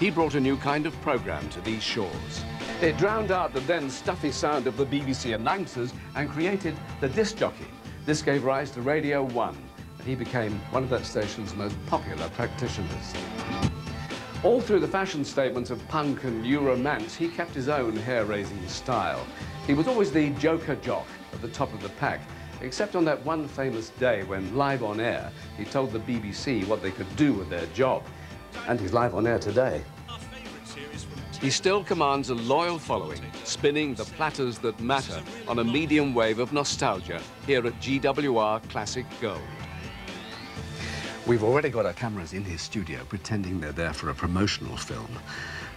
he brought a new kind of programme to these shores. It drowned out the then stuffy sound of the BBC announcers and created the disc jockey. This gave rise to Radio 1, and he became one of that station's most popular practitioners. All through the fashion statements of punk and new romance, he kept his own hair-raising style. He was always the joker jock at the top of the pack, except on that one famous day when, live on air, he told the BBC what they could do with their job. And he's live on air today. He still commands a loyal following, spinning the platters that matter on a medium wave of nostalgia here at GWR Classic Gold. We've already got our cameras in his studio, pretending they're there for a promotional film.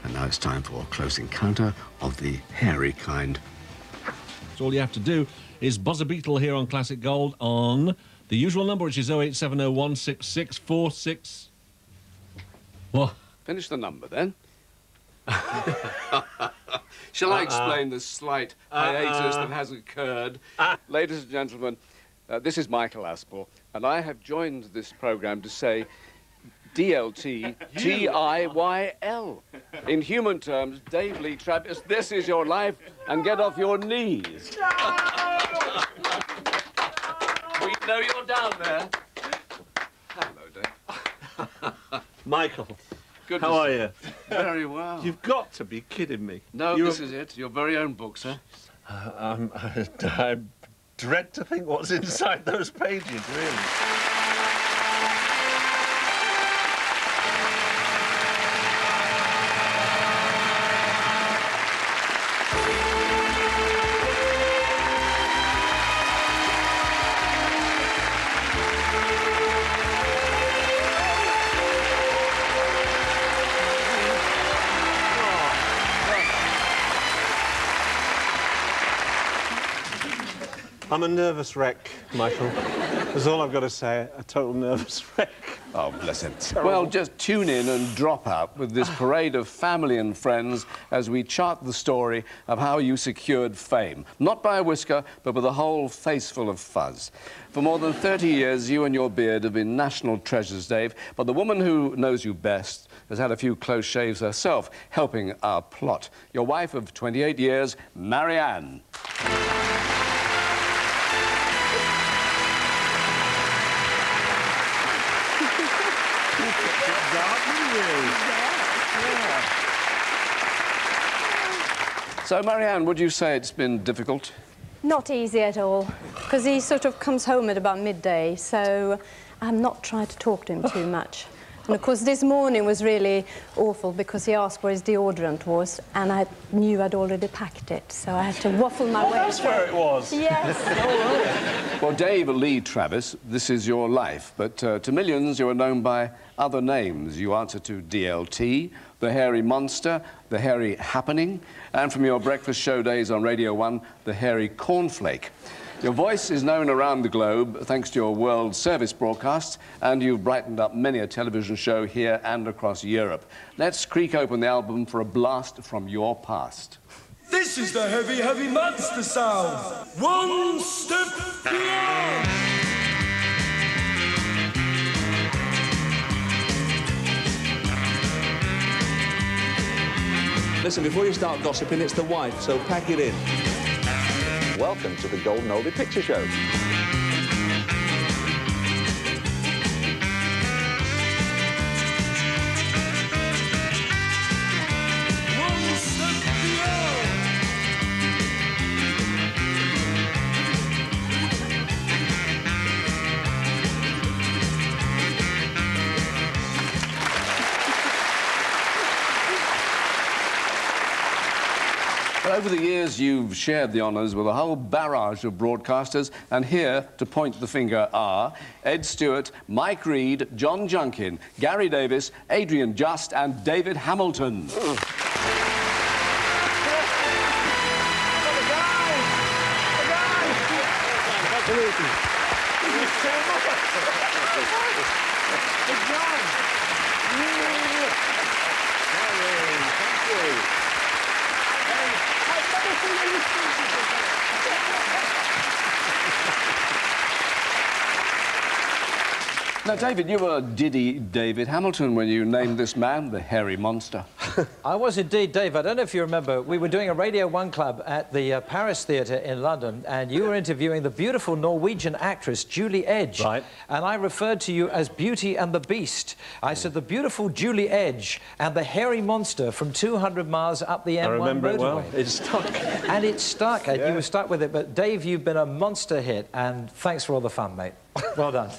And now it's time for a close encounter of the hairy kind. So all you have to do is buzz a beetle here on Classic Gold on the usual number, which is 087016646... What? Finish the number, then. Shall I explain the slight hiatus that has occurred? Ladies and gentlemen, this is Michael Aspel, and I have joined this programme to say DLT GIYL. In human terms, Dave Lee Travis, this is your life, and get off your knees. We know you're down there. Hello, Dave. Michael, Goodness. how are you? Very well. You've got to be kidding me. No, this is it. Your very own book, sir. I dread to think what's inside those pages, really. I'm a nervous wreck, Michael. That's all I've got to say, a total nervous wreck. Oh, bless him. Well, just tune in and drop out with this parade of family and friends as we chart the story of how you secured fame. Not by a whisker, but with a whole face full of fuzz. For more than 30 years, you and your beard have been national treasures, Dave, but the woman who knows you best has had a few close shaves herself, helping our plot. Your wife of 28 years, Marianne. So, Marianne, would you say it's been difficult? Not easy at all, because he sort of comes home at about midday, so I'm not trying to talk to him too much. And, of course, this morning was really awful because he asked where his deodorant was, and I knew I'd already packed it, so I had to waffle my way. That's where it was. Yes. Well, Dave Lee Travis, this is your life, but to millions you are known by other names. You answer to DLT, the Hairy Monster, the Hairy Happening, and from your breakfast show days on Radio 1, the Hairy Cornflake. Your voice is known around the globe thanks to your World Service broadcasts, and you've brightened up many a television show here and across Europe. Let's creak open the album for a blast from your past. This is the heavy, heavy monster sound. One step beyond. Listen, before you start gossiping, it's the wife, so pack it in. Welcome to the Golden Oldie Picture Show. One step beyond. Well, over the years, you've shared the honours with a whole barrage of broadcasters, and here to point the finger are Ed Stewart, Mike Reed, John Junkin, Gary Davis, Adrian Just, and David Hamilton. Now, Now, David, you were Diddy David Hamilton when you named this man the hairy monster. I was indeed, Dave. I don't know if you remember, we were doing a Radio 1 club at the Paris Theatre in London, and you were interviewing the beautiful Norwegian actress Julie Edge. Right. And I referred to you as Beauty and the Beast. I said the beautiful Julie Edge and the hairy monster from 200 miles up the M1 I remember motorway. it well. It stuck. And it stuck. Yeah. You were stuck with it. But, Dave, you've been a monster hit, and thanks for all the fun, mate. Well done.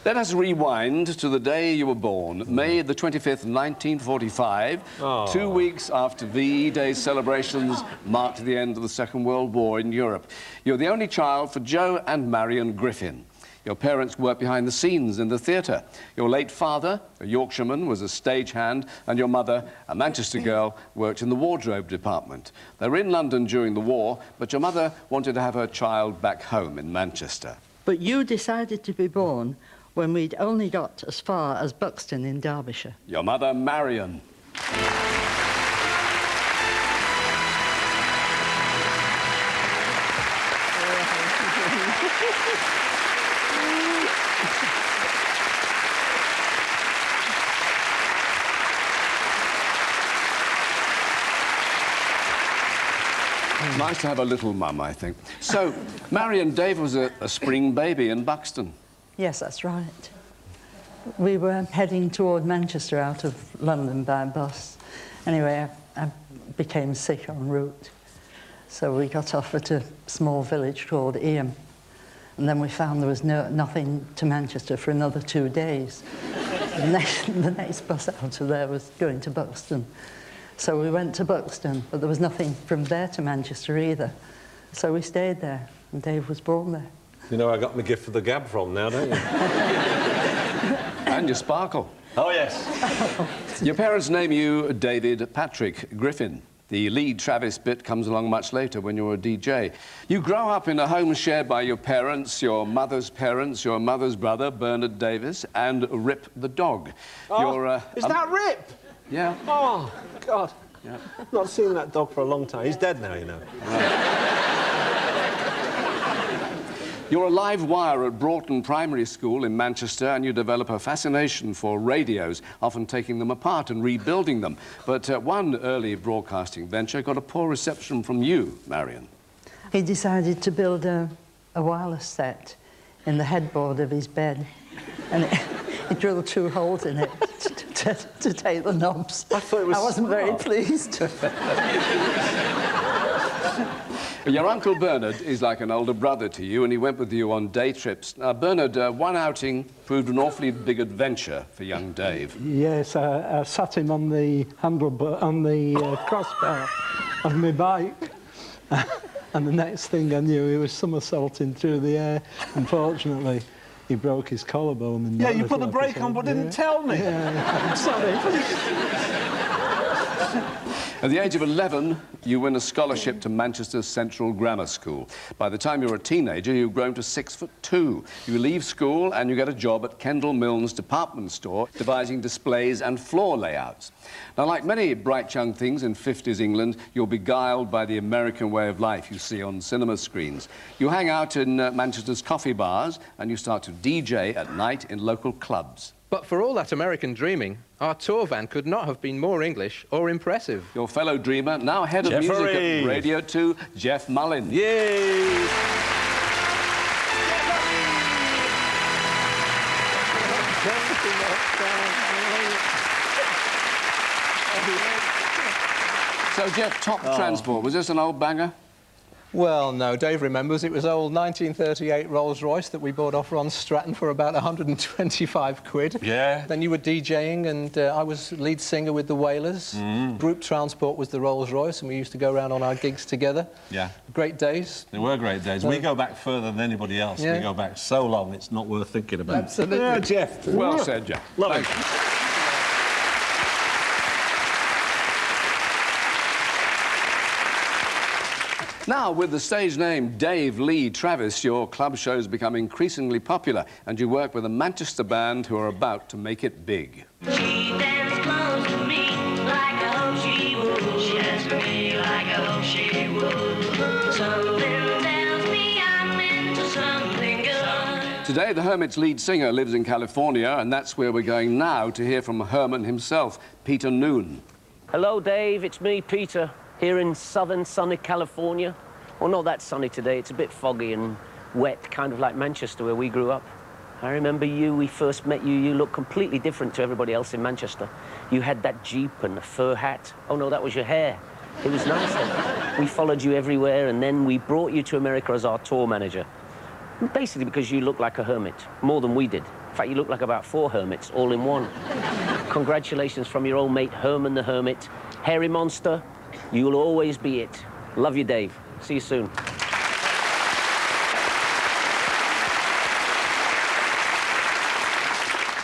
Let us rewind to the day you were born, May the 25th, 1945. Oh. 2 weeks after VE Day celebrations marked the end of the Second World War in Europe. You're the only child for Joe and Marion Griffin. Your parents worked behind the scenes in the theatre. Your late father, a Yorkshireman, was a stagehand, and your mother, a Manchester girl, worked in the wardrobe department. They were in London during the war, but your mother wanted to have her child back home in Manchester. But you decided to be born when we'd only got as far as Buxton in Derbyshire. Your mother, Marion. Nice to have a little mum, I think. So, Marion, Dave was a spring baby in Buxton. Yes, that's right. We were heading toward Manchester out of London by bus. Anyway, I became sick en route. So we got off at a small village called Eyam. And then we found there was nothing to Manchester for another 2 days. The next bus out of there was going to Buxton. So we went to Buxton, but there was nothing from there to Manchester either. So we stayed there, and Dave was born there. You know where I got my gift for the gab from now, don't you? And you sparkle. Oh, yes. Your parents name you David Patrick Griffin. The lead Travis bit comes along much later when you're a DJ. You grow up in a home shared by your parents, your mother's brother, Bernard Davis, and Rip the dog. Oh, is that Rip? Yeah. Oh, God. Yeah. Not seen that dog for a long time. He's dead now, you know. You're a live wire at Broughton Primary School in Manchester, and you develop a fascination for radios, often taking them apart and rebuilding them. But one early broadcasting venture got a poor reception from you, Marion. He decided to build a wireless set in the headboard of his bed, and he drilled 2 holes in it to take the knobs. I thought it was I wasn't very pleased. Your Uncle Bernard is like an older brother to you, and he went with you on day trips. Now, Bernard, one outing proved an awfully big adventure for young Dave. Yes, I sat him on the handlebar, on the crossbar of my bike. And the next thing I knew, he was somersaulting through the air. Unfortunately, he broke his collarbone. And Yeah, you put the brake on but didn't tell me. Yeah, I'm sorry. At the age of 11, you win a scholarship to Manchester's Central Grammar School. By the time you're a teenager, you've grown to 6'2". You leave school and you get a job at Kendall Milne's department store, devising displays and floor layouts. Now, like many bright young things in 50s England, you're beguiled by the American way of life you see on cinema screens. You hang out in Manchester's coffee bars and you start to DJ at night in local clubs. But for all that American dreaming, our tour van could not have been more English or impressive. Your fellow dreamer, now head of music at Radio 2, Jeff Mullin. Yay! So, Jeff, Top Transport, was this an old banger? Well, no, Dave remembers it was old 1938 Rolls-Royce that we bought off Ron Stratton for about 125 quid. Yeah. Then you were DJing and I was lead singer with the Wailers. Group Transport was the Rolls-Royce and we used to go around on our gigs together. Yeah. Great days. They were great days. We go back further than anybody else. Yeah. We go back so long, it's not worth thinking about. Absolutely. Yeah, Jeff. Well said, Jeff. Love it. Now, with the stage name Dave Lee Travis, your club shows become increasingly popular, and you work with a Manchester band who are about to make it big. She danced close to me like I hoped she would. She danced to me like I hoped she would. Something tells me I'm into something good. Today, the Hermits' lead singer lives in California, and that's where we're going now to hear from Herman himself, Peter Noon. Hello, Dave. It's me, Peter, here in southern sunny California. Well, not that sunny today. It's a bit foggy and wet, kind of like Manchester, where we grew up. I remember we first met you. You looked completely different to everybody else in Manchester. You had that Jeep and a fur hat. Oh, no, that was your hair. It was nice then. We followed you everywhere, and then we brought you to America as our tour manager. Basically because you looked like a hermit, more than we did. In fact, you looked like about 4 hermits, all in one. Congratulations from your old mate, Herman the Hermit. Hairy monster, you'll always be it. Love you, Dave. See you soon.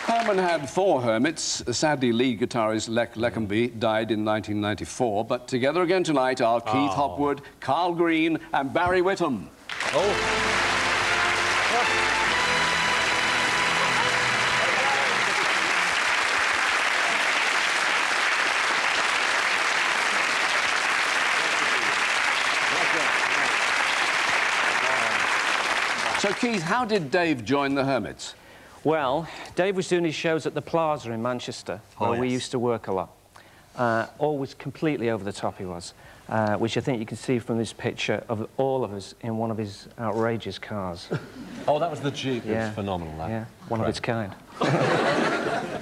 Herman had 4 hermits. Sadly, lead guitarist Lech Leckenby died in 1994. But together again tonight are Keith Hopwood, Carl Green and Barry Whitham. So, Keith, how did Dave join the Hermits? Well, Dave was doing his shows at the Plaza in Manchester, where we used to work a lot. Always completely over the top he was, which I think you can see from this picture of all of us in one of his outrageous cars. Oh, that was the Jeep. Yeah. It was phenomenal, that. Yeah, one of its kind.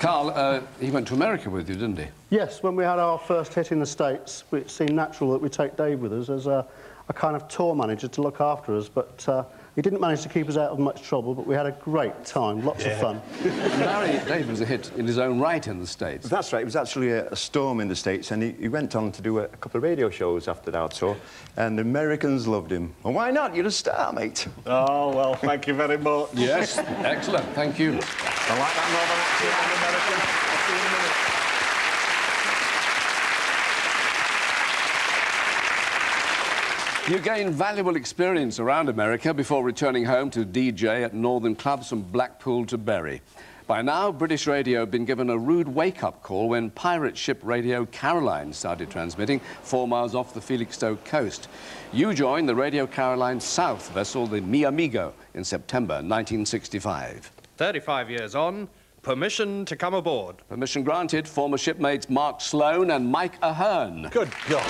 Carl, he went to America with you, didn't he? Yes, when we had our first hit in the States, it seemed natural that we take Dave with us as a kind of tour manager to look after us, but he didn't manage to keep us out of much trouble, but we had a great time, lots of fun. Larry Dave was a hit in his own right in the States. That's right, it was actually a storm in the States, and he went on to do a couple of radio shows after that tour, and the Americans loved him. Well, why not? You're a star, mate. Oh, well, thank you very much. Yes, excellent, thank you. I like that northern accent on American. I'll see you in a minute. You gained valuable experience around America before returning home to DJ at northern clubs from Blackpool to Bury. By now, British radio had been given a rude wake-up call when pirate ship Radio Caroline started transmitting 4 miles off the Felixstowe coast. You joined the Radio Caroline South vessel, the Mi Amigo, in September 1965. 35 years on, permission to come aboard. Permission granted. Former shipmates Mark Sloan and Mike Ahern. Good God.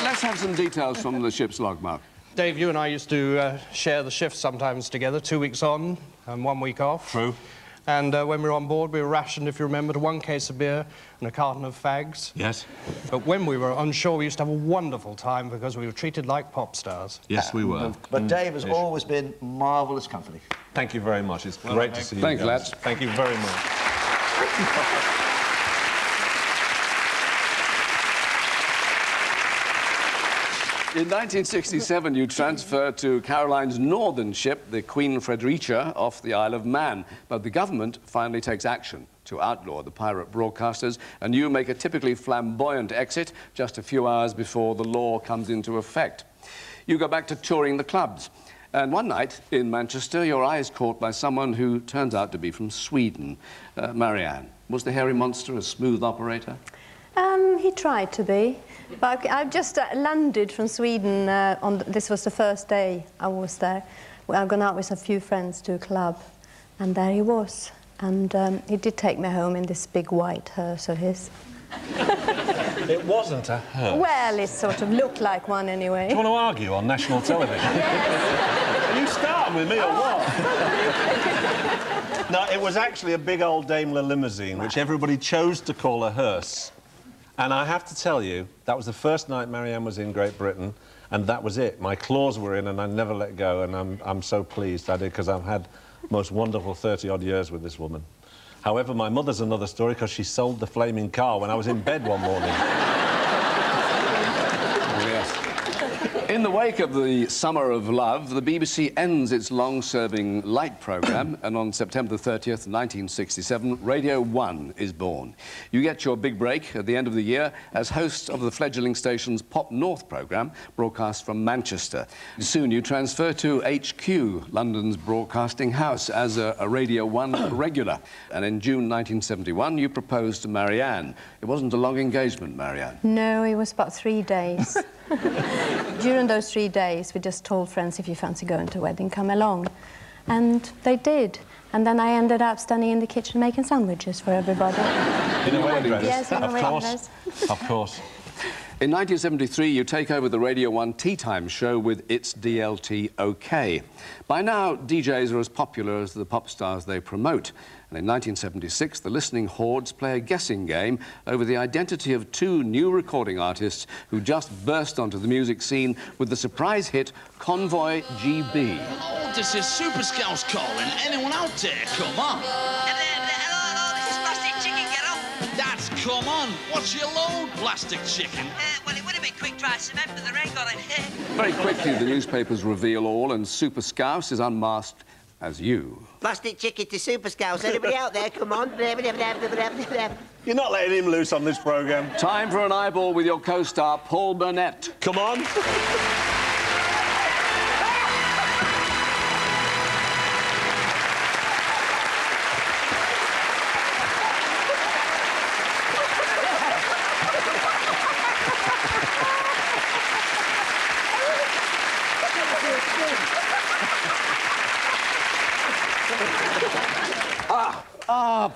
Let's have some details from the ship's log, Mark. Dave, you and I used to share the shifts sometimes together, 2 weeks on and 1 week off. True. And when we were on board, we were rationed, if you remember, to 1 case of beer and a carton of fags. Yes. But when we were on shore, we used to have a wonderful time because we were treated like pop stars. Yes, we were. But Dave has always been marvellous company. Thank you very much. It's great to see you. Thanks, lads. Thank you very much. In 1967, you transferred to Caroline's northern ship, the Queen Frederica, off the Isle of Man. But the government finally takes action to outlaw the pirate broadcasters, and you make a typically flamboyant exit just a few hours before the law comes into effect. You go back to touring the clubs. And one night in Manchester, your eye is caught by someone who turns out to be from Sweden. Marianne, was the hairy monster a smooth operator? He tried to be. But I've just landed from Sweden this was the first day I was there. I've gone out with a few friends to a club, and there he was. And he did take me home in this big white hearse of his. It wasn't a hearse. Well, it sort of looked like one anyway. Do you want to argue on national television? Are you starting with me or what? No, it was actually a big old Daimler limousine, which everybody chose to call a hearse. And I have to tell you, that was the first night Marianne was in Great Britain, and that was it. My claws were in, and I never let go, and I'm so pleased I did, because I've had the most wonderful 30-odd years with this woman. However, my mother's another story, because she sold the flaming car when I was in bed one morning. Yes. In the wake of the Summer of Love, the BBC ends its long-serving light programme, and on September the 30th, 1967, Radio 1 is born. You get your big break at the end of the year as host of the fledgling station's Pop North programme, broadcast from Manchester. Soon you transfer to HQ, London's broadcasting house, as a Radio 1 regular. And in June 1971, you proposed to Marianne. It wasn't a long engagement, Marianne. No, it was about 3 days. During those 3 days, we just told friends, if you fancy going to a wedding, come along. And they did. And then I ended up standing in the kitchen making sandwiches for everybody. In a wedding dress? Yes, in a wedding dress. Of course. In 1973, you take over the Radio 1 Tea Time show with It's DLT OK. By now, DJs are as popular as the pop stars they promote. And in 1976, the listening hordes play a guessing game over the identity of 2 new recording artists who just burst onto the music scene with the surprise hit Convoy GB. Oh, this is Super Scouts calling. Anyone out there? Come on. Hello, this is Plastic Chicken, get up. That's come on. What's your load, Plastic Chicken? Well, it would have been quick dry cement, but the rain got it. Very quickly, the newspapers reveal all, and Super Scouse is unmasked as you. Plastic Chicken to Super Scouts. Anybody out there? Come on. You're not letting him loose on this programme. Time for an eyeball with your co-star, Paul Burnett. Come on.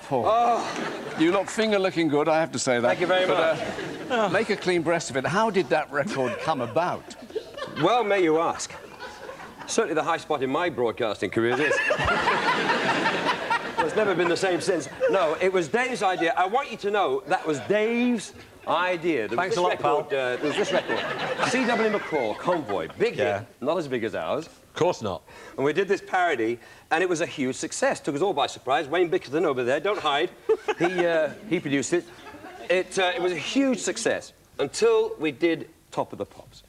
Paul. Oh. You look finger-looking good, I have to say that. Thank you very much. Make a clean breast of it. How did that record come about? Well, may you ask. Certainly the high spot in my broadcasting career, this. Well, it's never been the same since. No, it was Dave's idea. I want you to know that was Dave's idea. Thanks a lot, pal. There was this record. C.W. McCall, Convoy. Big hit. Not as big as ours. Of course not. And we did this parody, and it was a huge success. Took us all by surprise. Wayne Bickerton over there, don't hide. He produced it. It was a huge success until we did Top of the Pops.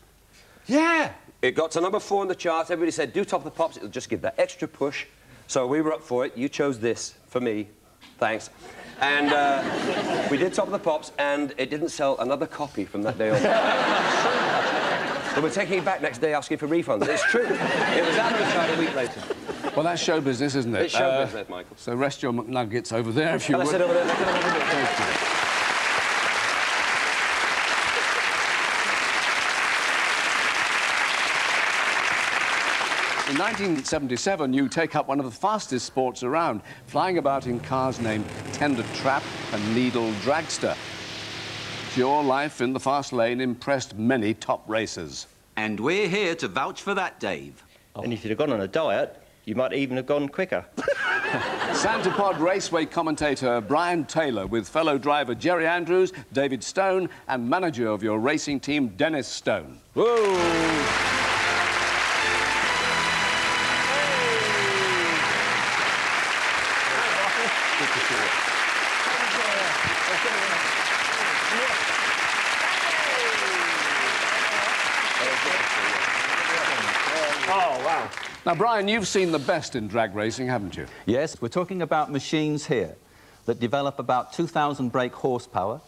Yeah. It got to number 4 on the charts. Everybody said, do Top of the Pops. It'll just give that extra push. So we were up for it. You chose this for me. Thanks. And we did Top of the Pops, and it didn't sell another copy from that day on. But we're taking it back next day asking for refunds. It's true. It was out of the chart a week later. Well, that's show business, isn't it? It's show business, Michael. So rest your McNuggets over there, if you would. Sit over there. Thank you. In 1977, you take up one of the fastest sports around, flying about in cars named Tender Trap and Needle Dragster. Your life in the fast lane impressed many top racers. And we're here to vouch for that, Dave. And if you'd have gone on a diet, you might even have gone quicker. Santa Pod Raceway commentator Brian Taylor with fellow driver Jerry Andrews, David Stone, and manager of your racing team, Dennis Stone. Whoa! Oh, wow. Now, Brian, you've seen the best in drag racing, haven't you? Yes, we're talking about machines here that develop about 2,000 brake horsepower.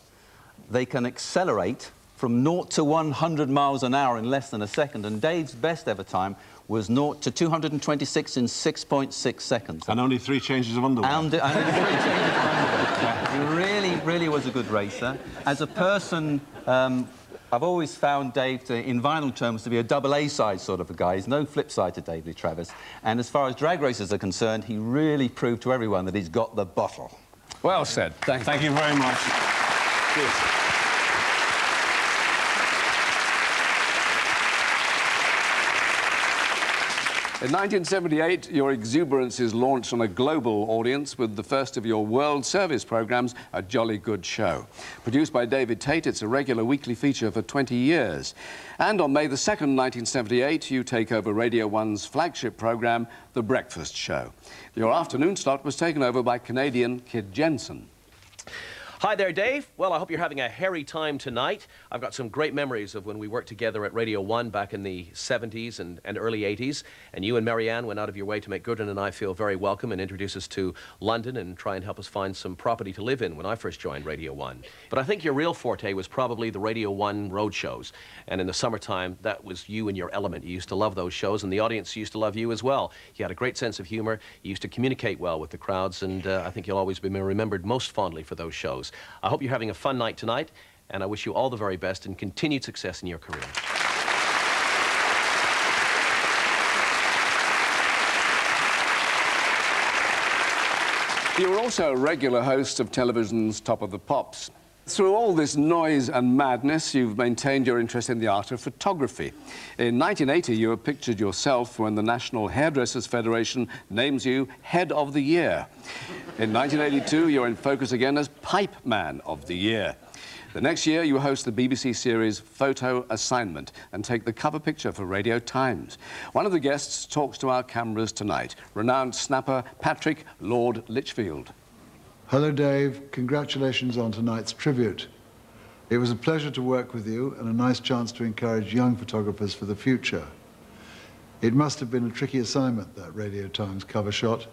They can accelerate from 0 to 100 miles an hour in less than a second, and Dave's best ever time was 0 to 226 in 6.6 seconds. And only 3 changes of underwear. And only 3 changes of underwear. He really was a good racer. As a person, I've always found Dave, in vinyl terms, to be a double A-side sort of a guy. He's no flip side to Dave Lee Travis. And as far as drag racers are concerned, he really proved to everyone that he's got the bottle. Well said. Thank you very much. Cheers. In 1978, your exuberance is launched on a global audience with the first of your World Service programmes, A Jolly Good Show. Produced by David Tate, it's a regular weekly feature for 20 years. And on May the 2nd, 1978, you take over Radio 1's flagship programme, The Breakfast Show. Your afternoon slot was taken over by Canadian Kid Jensen. Hi there, Dave. Well, I hope you're having a hairy time tonight. I've got some great memories of when we worked together at Radio 1 back in the 70s and early 80s. And you and Marianne went out of your way to make Gurdon and I feel very welcome and introduce us to London and try and help us find some property to live in when I first joined Radio 1. But I think your real forte was probably the Radio 1 road shows. And in the summertime, that was you and your element. You used to love those shows, and the audience used to love you as well. You had a great sense of humor. You used to communicate well with the crowds, and I think you'll always be remembered most fondly for those shows. I hope you're having a fun night tonight, and I wish you all the very best and continued success in your career. You were also a regular host of television's Top of the Pops. Through all this noise and madness, you've maintained your interest in the art of photography. In 1980, you were pictured yourself when the National Hairdressers Federation names you Head of the Year. In 1982, you're in focus again as Pipe Man of the Year. The next year, you host the BBC series Photo Assignment and take the cover picture for Radio Times. One of the guests talks to our cameras tonight, renowned snapper Patrick Lord Litchfield. Hello, Dave. Congratulations on tonight's tribute. It was a pleasure to work with you and a nice chance to encourage young photographers for the future. It must have been a tricky assignment, that Radio Times cover shot.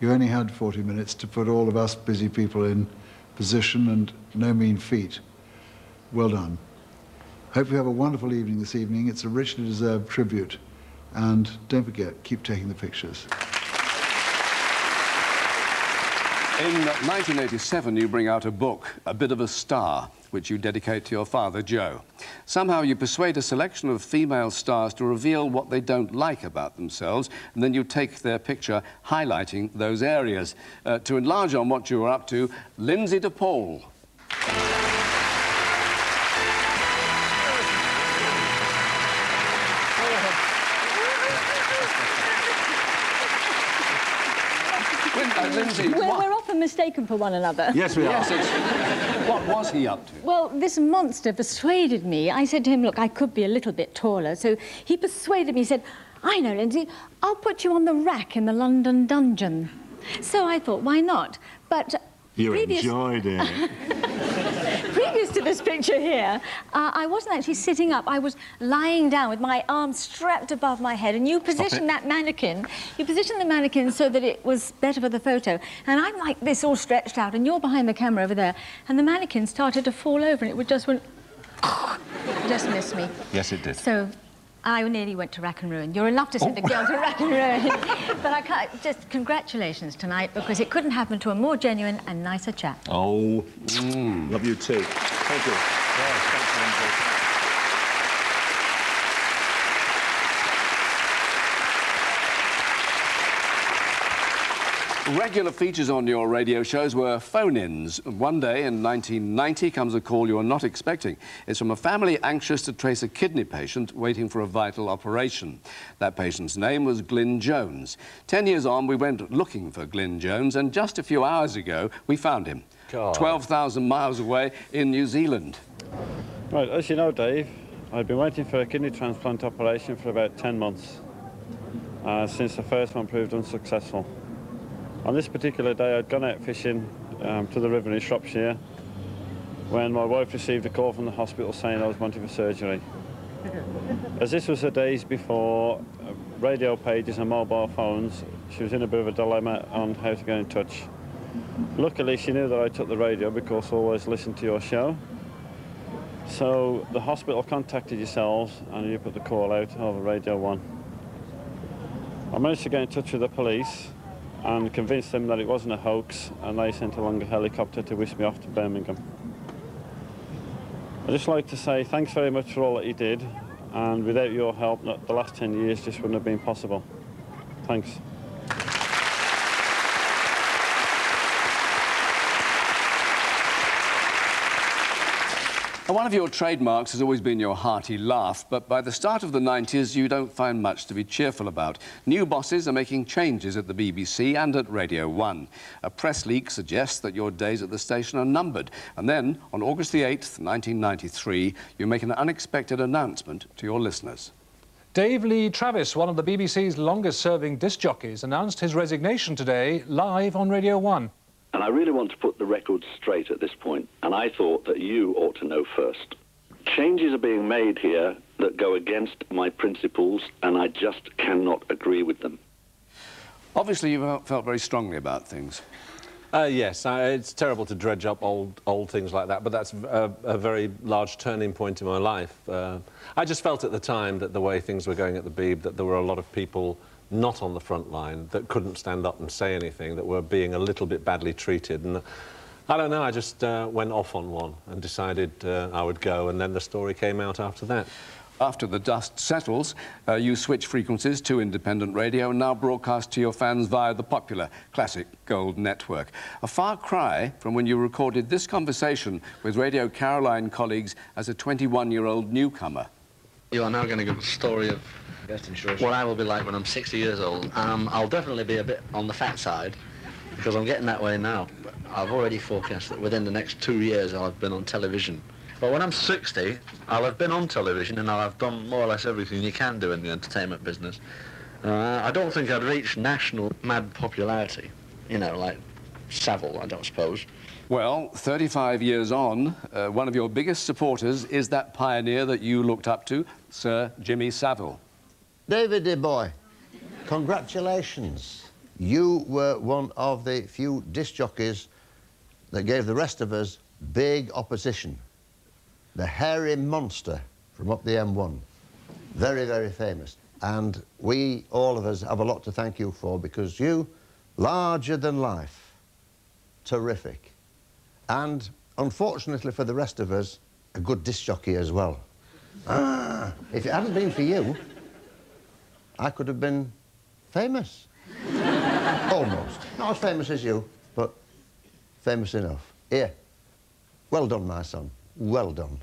You only had 40 minutes to put all of us busy people in position, and no mean feat. Well done. Hope you have a wonderful evening this evening. It's a richly deserved tribute. And don't forget, keep taking the pictures. In 1987, you bring out a book, A Bit of a Star, which you dedicate to your father, Joe. Somehow you persuade a selection of female stars to reveal what they don't like about themselves, and then you take their picture highlighting those areas. To enlarge on what you were up to, Lindsay DePaul. Lindsay, we're often mistaken for one another. Yes, we are. Yes, what was he up to? Well, this monster persuaded me. I said to him, look, I could be a little bit taller. So he persuaded me, he said, I know, Lindsay, I'll put you on the rack in the London dungeon. So I thought, why not? But you enjoyed it. Previous to this picture here, I wasn't actually sitting up. I was lying down with my arms strapped above my head, and you positioned that mannequin. You positioned the mannequin so that it was better for the photo. And I'm like this, all stretched out, and you're behind the camera over there. And the mannequin started to fall over, and it would just went... just missed me. Yes, it did. So I nearly went to rack and ruin. You're enough to send a girl to rack and ruin. But I can't... Just congratulations tonight, because it couldn't happen to a more genuine and nicer chap. Oh, love you too. Thank you. Yes, thanks, Lindsay. Regular features on your radio shows were phone-ins. One day in 1990 comes a call you're not expecting. It's from a family anxious to trace a kidney patient waiting for a vital operation. That patient's name was Glyn Jones. 10 years on, we went looking for Glyn Jones, and just a few hours ago, we found him. 12,000 miles away in New Zealand. Right, as you know, Dave, I've been waiting for a kidney transplant operation for about 10 months, since the first one proved unsuccessful. On this particular day, I'd gone out fishing to the river in Shropshire when my wife received a call from the hospital saying I was wanted for surgery. As this was the days before radio pages and mobile phones, she was in a bit of a dilemma on how to get in touch. Luckily, she knew that I took the radio because I always listened to your show. So the hospital contacted yourselves and you put the call out over Radio 1. I managed to get in touch with the police and convinced them that it wasn't a hoax, and they sent along a helicopter to whisk me off to Birmingham. I'd just like to say thanks very much for all that you did, and without your help, the last 10 years just wouldn't have been possible. Thanks. One of your trademarks has always been your hearty laugh, but by the start of the 90s, you don't find much to be cheerful about. New bosses are making changes at the BBC and at Radio 1. A press leak suggests that your days at the station are numbered. And then, on August the 8th, 1993, you make an unexpected announcement to your listeners. Dave Lee Travis, one of the BBC's longest-serving disc jockeys, announced his resignation today live on Radio 1. And I really want to put the record straight at this point, and I thought that you ought to know first. Changes are being made here that go against my principles, and I just cannot agree with them. Obviously, you felt very strongly about things. Yes, it's terrible to dredge up old things like that, but that's a very large turning point in my life. I just felt at the time that the way things were going at the Beeb, that there were a lot of people not on the front line that couldn't stand up and say anything, that were being a little bit badly treated. And I don't know, I just went off on one and decided I would go, and then the story came out after that. After the dust settles, you switch frequencies to independent radio and now broadcast to your fans via the popular classic Gold network. A far cry from when you recorded this conversation with Radio Caroline colleagues as a 21-year-old newcomer. You are now going to give a story of what I will be like when I'm 60 years old. I'll definitely be a bit on the fat side, because I'm getting that way now. But I've already forecast that within the next 2 years I'll have been on television. But when I'm 60, I'll have been on television and I'll have done more or less everything you can do in the entertainment business. I don't think I'd reach national mad popularity, you know, like Savile, I don't suppose. Well, 35 years on, one of your biggest supporters is that pioneer that you looked up to, Sir Jimmy Savile. David, dear boy, congratulations. You were one of the few disc jockeys that gave the rest of us big opposition. The hairy monster from up the M1. Very, very famous. And we, all of us, have a lot to thank you for, because you, larger than life, terrific. And, unfortunately for the rest of us, a good disc jockey as well. If it hadn't been for you, I could have been famous. Almost. Not as famous as you, but famous enough. Here. Well done, my son. Well done.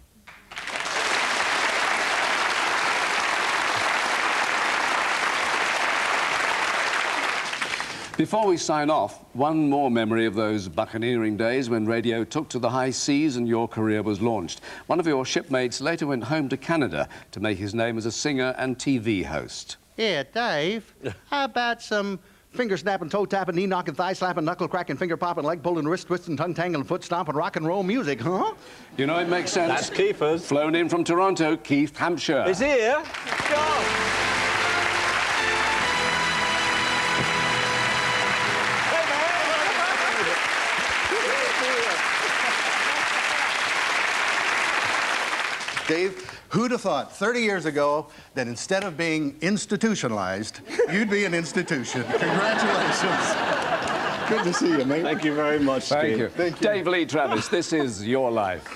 Before we sign off, one more memory of those buccaneering days when radio took to the high seas and your career was launched. One of your shipmates later went home to Canada to make his name as a singer and TV host. Yeah, Dave, how about some finger-snapping, toe-tapping, knee-knocking, thigh-slapping, knuckle-cracking, finger-popping, leg-pulling, wrist-twisting, tongue-tangling, foot-stomping, rock-and-roll music, huh? You know, it makes sense. That's Keith's. Flown in from Toronto, Keith, Hampshire. Is here? Dave, who'd have thought 30 years ago that instead of being institutionalized, you'd be an institution? Congratulations. Good to see you, mate. Thank you very much, Thank Steve. you. Thank you. Dave Lee Travis, this is your life.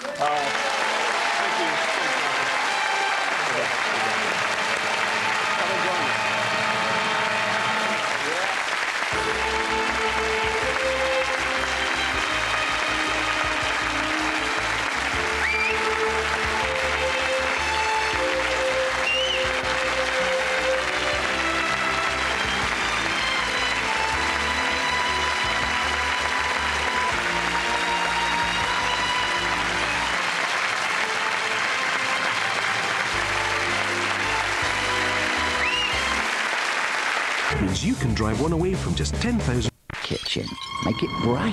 You can drive one away from just 10,000. Kitchen. Make it bright.